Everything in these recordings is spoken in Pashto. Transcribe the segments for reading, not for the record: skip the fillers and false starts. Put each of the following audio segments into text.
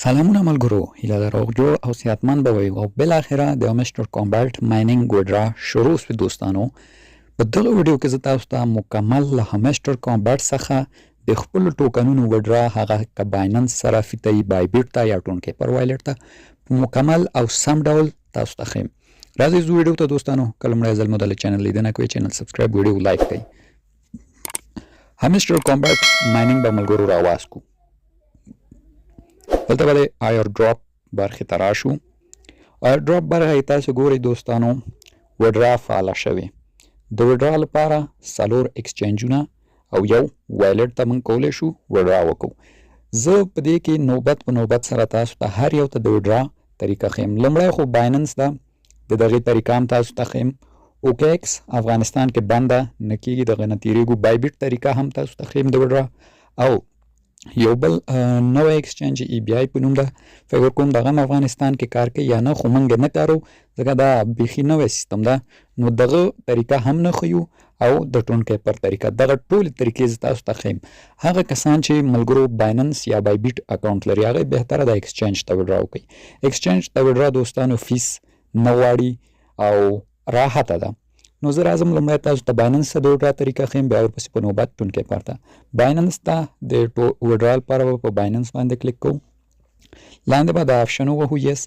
سلامونه ملګرو، هیله ده روغ جوړ او صحتمند به وئ او بالاخره د مسټر کامبالټ مایننګ وډرا شروع شوه دوستانو. په دغه ویډیو کې زه تاسو ته مکمل له مسټر کامبالټ څخه د خپل ټوکنونو وډرا هغه که بایننس سره فیته بایبیټ ته یا ټون کیپر وایلټ ته په مکمل او سم ډول تاسو ته ښیم. راځئ زه ویډیو ته دوستانو، که لومړی ځل مو د چینل لیدنه کوئ چینل سبسکرایب، ویډیو لایک کړئ. مسټر کامبالټ مایننګ به ملګرو راواز کو. دلته به د آیر ډراپ برخې ته راشو. آیر ډراپ برخه یې تاسو ګورئ دوستانو وډرا فعاله شوې. د وډرا لپاره 4 اکسچینجونه او یو وایلټ ته موږ کولی شو وډرا وکړو. زه په دې کې نوبت په نوبت سره تاسو ته هر یو ته د وډرا طریقه ښیم. لومړی خو بایننس ده، د دغې طریقه هم تاسو ته ښیم. اوکیکس افغانستان کې بنده نه کېږي، دغه نه تېرېږو. بایبیټ طریقه هم تاسو ته ښیم د وډرا. او یو بل نوی اکسچینج ای بی آی په نوم ده، فکر کوم دغه هم افغانستان کې کار کوي یا نه، خو موږ نه کارو ځکه دا بیخي نوی سیستم ده. نو دغه طریقه هم نه ښیو او د ټون کیپر طریقه. دغه ټولې طریقې زه تاسو ته ښیم. هغه کسان چې ملګرو بایننس یا بایبیټ اکاونټ لري هغه بهتره ده اکسچینج ته وډرا وکړي. اکسچینج ته وډرا دوستانو فیس نه غواړي او راحته ده. نو زه راځم لومړی تاسو ته بایننس ته د وډرا طریقه ښیم، بیا ورپسې په نوبت ټون کیپر ته. بایننس ته د وډرا لپاره به په بایننس باندې کلیک کوو. لاندې به د آپشن ووهو یس.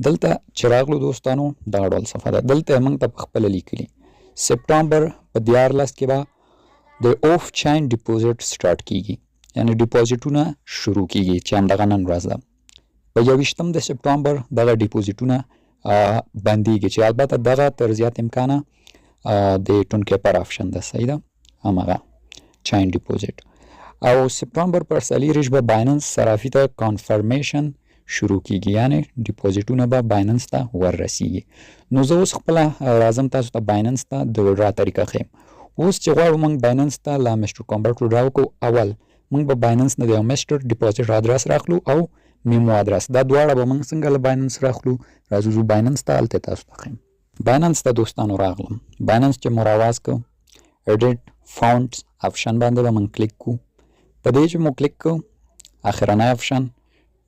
دلته چې راغلو دوستانو دغه ډول صفحه ده. دلته موږ ته پخپله لیکلي سپټامبر په 14 کې به د اوف چاین ډیپوزیټ سټارټ کیږي، یعنی ډیپوزیټونه شروع کیږي چې همدغه نن ورځ ده. په 21 د سپټامبر دغه ډیپوزیټونه بندیږي، چې البته دغه تر زیات امکانه د ټون کیپر آپشن ده، صحیح ده، همغه چاین ډیپوزیټ. او سپټامبر پر 4 به بایننس صرافي ته کانفرمیشن شروع کیږي، یعنی ډیپوزیټونه به بایننس ته وررسیږي. نو زه اوس خپله راځم تاسو ته بایننس ته د وډرا طریقه ښیم. اوس چې غواړو موږ بایننس ته له مسټر کامبالټ وډرا وکړو، اول موږ به بایننس نه د یو مسټر ډیپوزیټ ادرس راخلو او میمو ادرس. دا دواړه به موږ څنګه له بایننس راخلو. راځو زه بایننس ته هلته تاسو ته ښیم. بایننس ته دوستانو راغلم. بایننس چې مو راواز کړو ایډیټ فاونډز آپشن باندې به موږ کلیک کوو. په دې چې مو کلیک کوو اخرنی آپشن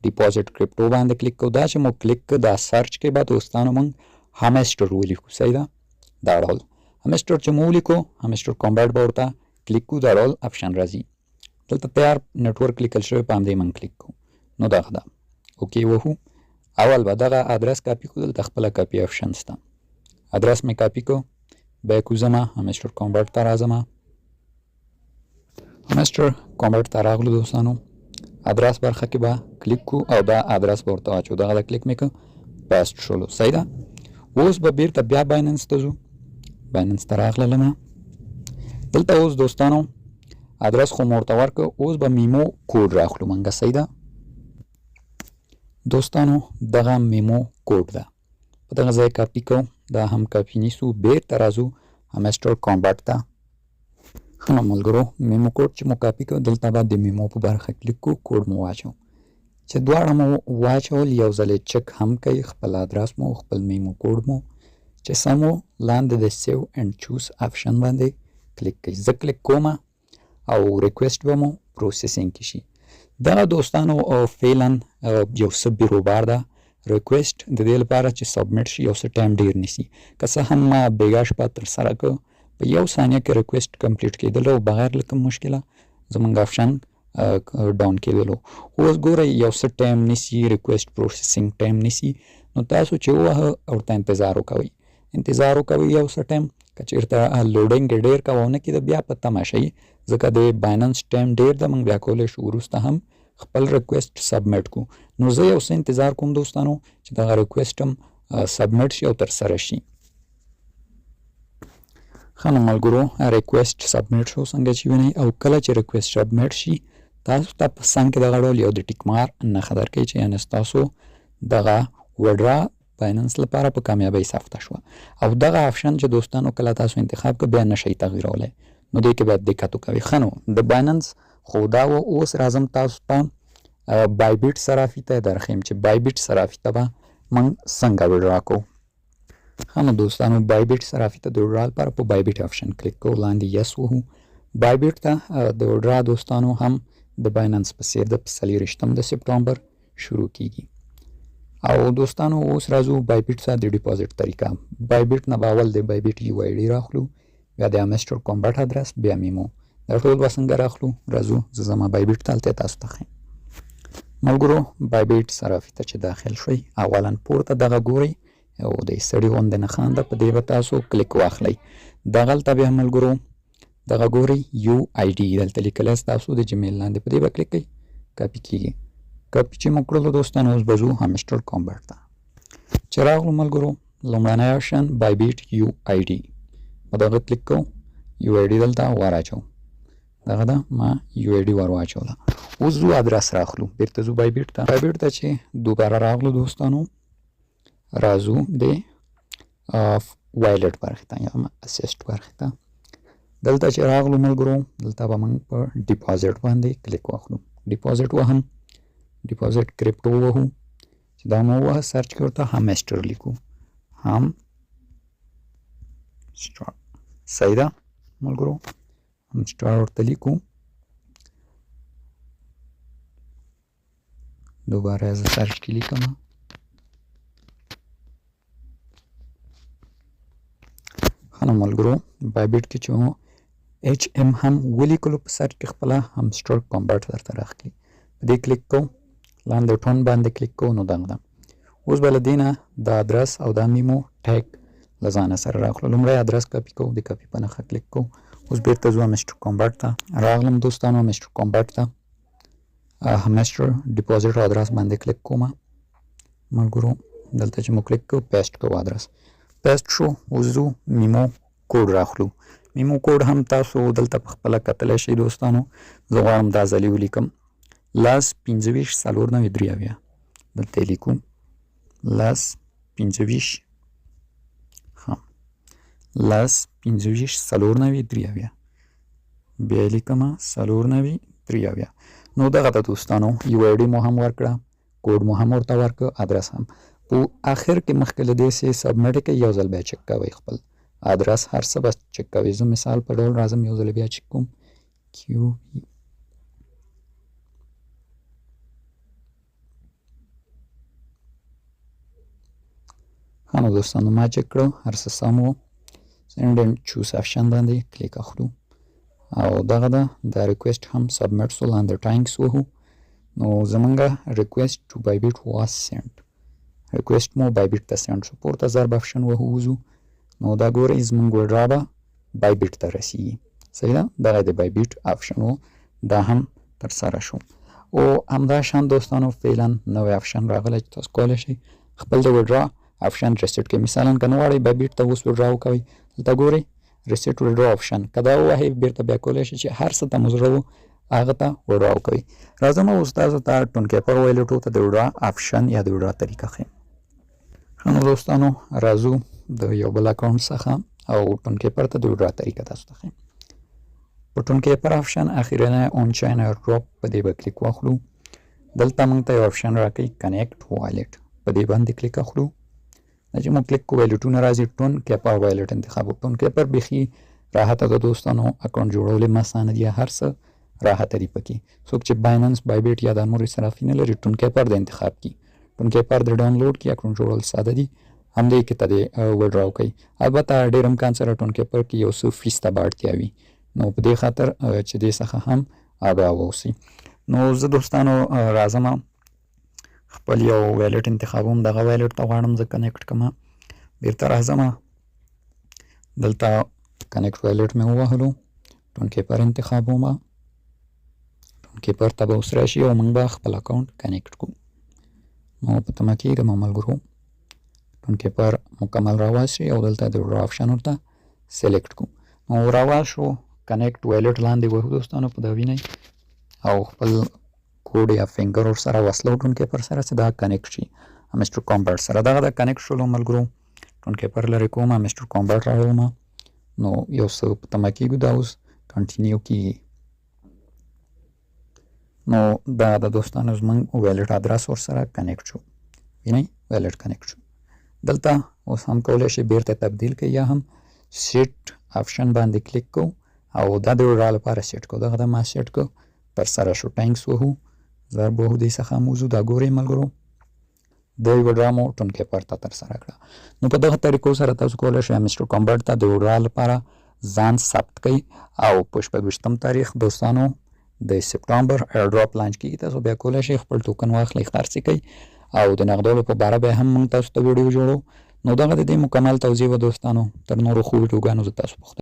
ډیپوزیټ کریپټو باندې کلیک کوو. دا چې مو کلیک کوو دا سرچ کې به دوستانو موږ همسټر ولیکو، صحیح ده، دا ډول همسټر چې مو ولیکو همسټر کامبالټ به ورته کلیک کوو، دا ډول آپشن راځي. دلته تیار نیټورک لیکل شوی په همدې موږ کلیک کوو. نو دغه ده اوکې وهو. اول به دغه ادرس کاپي کوو. دلته خپله کاپي آپشن شته. ادرس مې کاپي کو، بیا کوزمه همسټر کامبالټ ته راځمه. همسټر کامبالټ ته راغلو دوستانو، ادرس برخه کې به کلیک کو او دا ادرس به ورته واچو. دغه کلیک مې کو، پیسټ شولو، صحیح ده. اوس به بیرته بیا بایننس ته ځو. بایننس ته راغللمه. دلته اوس دوستانو ادرس خو مو ورته ورکړو، اوس به میمو کوډ راخلو موږ، صحیح ده دوستانو. دغه میمو کوډ ده، په دغه ځای کاپي کوو. دا هم کاپي نیسو، بیرته راځو همسټر کامبالټ ته. ښه نو ملګرو میمو کوډ چې مو کاپي کوو، دلته به د میمو په برخه کلیک کوو، کوډ مو واچو. چې دواړه مو واچول یو ځل یې چک هم کوي، خپل ادرس مو خپل میمو کوډ مو چې سم و، لاندې د سیو اینډ چوز آپشن باندې کلیک کوئ. زه کلیک کوم او ریکویسټ به مو پروسیسینګ کې شي. دغه دوستانو فعلا یو څه بیروبار ده. ریکویسټ د دې لپاره چې سبمیټ شي یو څه ټایم ډیر نیسي. که څه هم ما بیګا شپه ترسره کړو، په 1 ثانیه کې ریکویسټ کمپلیټ کېدلو بغیر له کوم مشکله زموږ آپشن ډاون کېدلو. اوس ګورئ یو څه ټایم نیسي، ریکویسټ پروسیسینګ ټایم نیسي. نو تاسو چې ووهه ورته انتظار وکوئ. انتظار وکوئ یو څه ټایم. که چېرته لوډینګ یې ډېر کوه ونه کېده بیا په تمه شئ، ځکه د بایننس ټایم ډېر ده. موږ بیا کولی شو وروسته هم خپل ریکویسټ سبمیټ کو. نو زه یو څه انتظار کوم دوستانو چې دغه ریکویسټ هم سبمیټ شي او ترسره شي. ښه نو ملګرو ریکویسټ سبمیټ شو څنګه چې وینئ. او کله چې ریکویسټ سبمیټ شي تاسو ته په څنګ کې دغه ډول یو د ټیک مار نښه درکوي چې یعنې ستاسو دغه وډرا بایننس لپاره په کامیابۍ ثبته شوه. او دغه آپشن چې دوستانو کله تاسو انتخاب کړه بیا نشئ تغییرولی، نو دې کې باید دقت وکوئ. ښه نو د بایننس خو دا و. اوس راځم تاسو ته بایبیټ صرافي ته درښیم چې بایبیټ صرافي ته به موږ څنګه وډرا کوو. ښه نو دوستانو بایبیټ صرافي ته د وډرا لپاره په بایبیټ آپشن کلیک کوو، لاندې یس وهو. بایبیټ ته د وډرا دوستانو هم د بایننس په څیر د 24 د سپټمبر شروع کیږي. او دوستانو اوس راځو بایبیټ څخه د ډیپازیټ طریقه. بایبیټ نه باول د بایبیټ یو آی ډي راخلو، بیا د امسټر کامبټ ادرس، بیا میمو. دا ټول به څنګه راخلو؟ راځو زه زما بایبیټ ته هلته تاسو ته ښیم. ملګرو بایبیټ صرافي ته چې داخل شئ، اولا پورته دغه ګورئ او د سړي غوندې نښان ده، په دې به تاسو کلیک واخلئ. دغلته بیا ملګرو دغه ګورئ یو آی ډي دلته لیکلی ستاسو د جمیل لاندې، په دې به کلیک کوئ، کاپي کیږي. کاپي چې مو کړلو دوستانو اوس به ځو همسټر کامبټ ته. چې راغلو ملګرو لومړنی آپشن بایبیټ یو آی ډي، په دغه کلیک کوو، یو آی ډي دلته ور اچوو، دغه ده ما یو آی ډي ور واچوله. اوس ځو ادرس راخلو، بیرته ځو بایبیټ ته. بایبیټ ته چې دوباره راغلو دوستانو راځو د وایلټ برخې ته یا اسسټ برخې ته. دلته چې راغلو ملګرو دلته به موږ په ډیپازیټ باندې کلیک واخلو. ډیپازیټ وهم، ډیپازیټ کرپټو وهو، چې دا مو ووهه سرچ کې ورته همسټر لیکو، هم سټار. صحیح ده ملګرو، همسټار ورته لیکو. دوباره زه سرچ کې لیکم. ښه نو ملګرو بایبیټ کې چې مو ایچ ام هم ولیکلو په سرچ کې خپله همسټر کامبټ درته راخلي. په دې کلیک کوو، لاندې ټون باندې کلیک کوو، نو دغه ده. اوس به له دې نه د ادرس او دا میمو ټیګ له ځانه سره راخلو. لومړی ادرس کاپي کوو، د کاپي په نښه کلیک کوو. اوس بیرته ځو همسټر کامبټ ته. راغلم دوستانو همسټر کامبټ ته، همسټر ډیپازیټ ادرس باندې کلیک کوم ملګرو. دلته چې مو کلیک کوو پیسټ کوو ادرس، پیسټ شو. اوس ځو میمو کوډ راخلو. میمو کوډ هم تاسو دلته په خپله کتلی شئ دوستانو. زه غواړم دا ځلې ولیکم، 10-25-93 دلته یې لیکو، 10-25-93 بیا یې لیکمه 94. نو دغه ده دوستانو، یو آی ډي مو هم ورکړه، کوډ مو هم ورته ورکړه، ادرس هم. په آخر کې مخکې له دې چې سبمیټ کوئ یو ځل بیا چک کوئ خپل ادرس، هر څه به چک کوئ. زه مثال په ډول راځم یو ځل بیا چک کوم، کیو ښه نو دوستانو ما چک کړو، هر څه سم و. سینډ اینډ چوز آپشن باندې کلیک اخلو او دغه ده د ریکویسټ هم سبمیټ سو، لاندې ټانکس وهو. نو زمونږه ریکویسټ ټو بایبیټ واز سینډ، ریکویسټ مو بایبیټ ته سینډ شو. پورته ضرب آپشن وهو وځو، نو دا ګورئ زمونږ وډرا به بایبیټ ته رسیږي. صحیح ده، دغه د بایبیټ آپشن و، دا هم ترسره شو. او همدا شان دوستانو فعلا نوی آپشن راغلی چې تاسو کولی شئ خپل د وډرا آپشن ریسیټ کړئ. مثلا که نه غواړئ بایبیټ ته اوس وډرا وکوئ، دلته ګورئ ریسیټ وډرا آپشن، که دا ووهئ بیرته بیا کولی شئ چې هر څه ته مو زړه و هغه ته وډرا وکوئ. راځم اوس تاسو ته ټون کیپر وایلټو ته د وډرا آپشن یا د وډرا طریقه ښیم. ښه نو دوستانو راځو د یو بل اکاونټ څخه او ټون کیپر ته د وډرا طریقه تاسو ته ښیم. په ټون کیپر آپشن اخرنی اون چین ایئر ډراپ، په دې به کلیک واخلو. دلته موږ ته یو آپشن راکوي کنیکټ والټ، په دې باندې کلیک اخلو. دا چې مو کلیک کو وایلټونه راځي، ټون کیپر وایلټ انتخاب. ټون کیپر بیخي راحته ده دوستانو، اکاونټ جوړول یې اسانه دي، هر څه راحته دي پکې. څوک چې بایننس، بایبیټ یا د نورې صرافي نه لري ټون کیپر د انتخاب کړي، ټون کیپر د ډاونلوډ کړي، اکاونټ جوړول ساده دي، همدې کې ته د وډرا کوي. البته ډېر امکان سره ټون کیپر کې یو څه فیس ته به اړتیا وي، نو په دې خاطر چې دې څخه هم آګاه واوسئ. نو زه دوستانو راځم خپل یو وایلټ انتخابوم، دغه وایلټ ته غواړم زه کنیکټ کړم. بیرته راځم دلته کنیکټ وایلټ مې ووهلو، ټون کیپر انتخابوم، ټون کیپر ته به اوس راشي او موږ به خپل اکاونټ کنیکټ کړو. نو په تمه کېږم ملګرو، ټون کیپر مکمل راواز شي او دلته د وډرا آپشن ورته سلیکټ کړو. نو راواز شو، کنیکټ وایلټ لاندې وهو دوستانو، په دا وینئ او خپل کوډ یا فنګر ورسره وصلو ټون کیپر سره چې دا کنیکټ شي همسټر کامبټ سره. دغه د کنیکټ شولو ملګرو، ټون کیپر لرې کوم، همسټر کامبټ راوړم. نو یو څه په تمه کېږو، دا اوس کنټینیو کېږي. نو دا د دوستانو زموږ وایلټ ادرس ورسره کنیکټ شو، وینئ وایلټ کنیکټ شو. دلته اوس هم کولی شئ بیرته تبدیل کړئ یا هم سیټ آپشن باندې کلیک کوو او دا د وډرا لپاره سیټ کوو. دغه د ما سیټ کوو، ترسره شو، ټانکس وهو. ضرب وحدې څخه موضوع دا ګورئ ملګرو د یوه ډرا مو ټونکې پرته ترسره کړه. نو په دغه طریقو سره تاسو کولی شئ مسټر کامبرټ ته د یوه ډرا لپاره ځان ثبت کړئ او په 26 تاریخ دوستانو د سپټامبر ایرډراپ لانچ کېږي. تاسو بیا کولی شئ خپل ټوکن واخلئ، خرڅ کړئ او د نغدولو په باره بیا هم موږ تاسو ته ویډیو جوړو. نو دغه د دې مکمل توضیح و دوستانو. تر نورو ښو ویډیوګانو زه تاسو پوښتنه